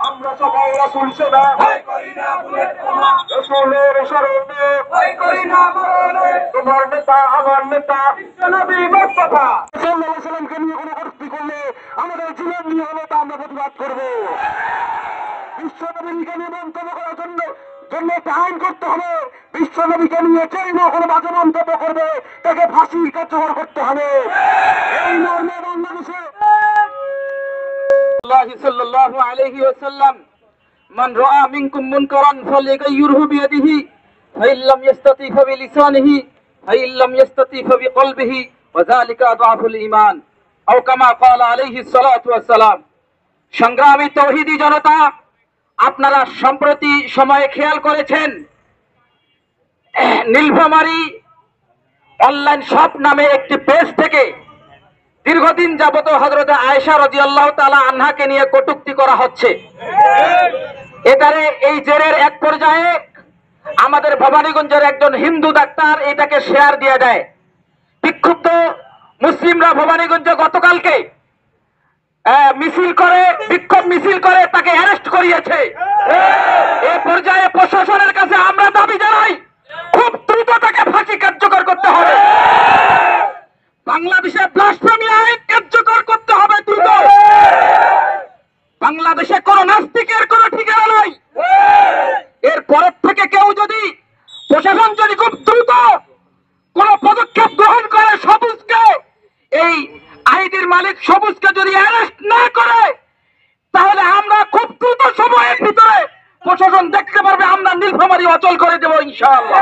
আমরা সবাই রাসূল সেবা রাসূলের শরণে তোমার নেতা আমার নেতা নবী মুস্তাফা সাল্লাল্লাহু আলাইহি সাল্লামকে নিয়ে কোনো কটূক্তি করলে আমাদের জীবন নিয়ে হলে তা আমরা প্রতিবাদ করব। বিশ্বনবীকে নিয়ে মন্তব্য করার জন্য একটা আইন করতে হবে। বিশ্বনবীকে নিয়ে যেই না কোনো বাজে মন্তব্য করবে তাকে ফাঁসির কার্যকর করতে হবে। এই মর্মে বাংলাদেশে সাল্লাল্লাহু আলাইহি ওয়াসাল্লাম মান রাআ মিনকুম মুনকারান ফালইগাইয়িরহু বিয়াদিহি ফাইন লাম ইস্তাতি ফাবিলিসানিহি ফাইন লাম ইস্তাতি ফাবিকলবিহি ওয়া যালিকা আযআফুল ঈমান আও কামা ক্বালা আলাইহিস সালাতু ওয়াস সালাম। সংগ্রামী তাওহীদি জনতা, আপনারা সম্প্রতি সময়ে খেয়াল করেছেন নীলফামারী অনলাইন শপ নামে একটি পেজ থেকে দীর্ঘদিন যাবত হযরত আয়েশা রাদিয়াল্লাহু তাআলা আনহাকে নিয়ে কটূক্তি করা হচ্ছে। এটারে এই জেরের এক পর্যায়ে আমাদের ভবানীগঞ্জের একজন হিন্দু ডাক্তার এটাকে শেয়ার দিয়ে দেয়। বিক্ষুব্ধ মুসলিমরা ভবানীগঞ্জে গতকালকে বিক্ষোভ মিছিল করে তাকে অ্যারেস্ট করিয়েছে। এই পর্যায়ে প্রশাসনের কাছে আমরা দাবি জানাই খুব দ্রুত তাকে ফাঁসি কার্যকর করতে হবে। বাংলাদেশে ব্লাসফেমি আইন কার্যকর করতে হবে দ্রুত। বাংলাদেশে কোন নাস্তিকের কোন ঠিকানা নাই। এর পরের থেকে কেউ যদি প্রশাসন যদি খুব দ্রুত কোন পদক্ষেপ গ্রহণ করে সবুজকে, এই আইডির মালিক সবুজকে যদি অ্যারেস্ট না করে, তাহলে আমরা খুব দ্রুত সময়ের ভিতরে প্রশাসন দেখতে পারবে আমরা নীলফামারী অচল করে দেব ইনশাআল্লাহ।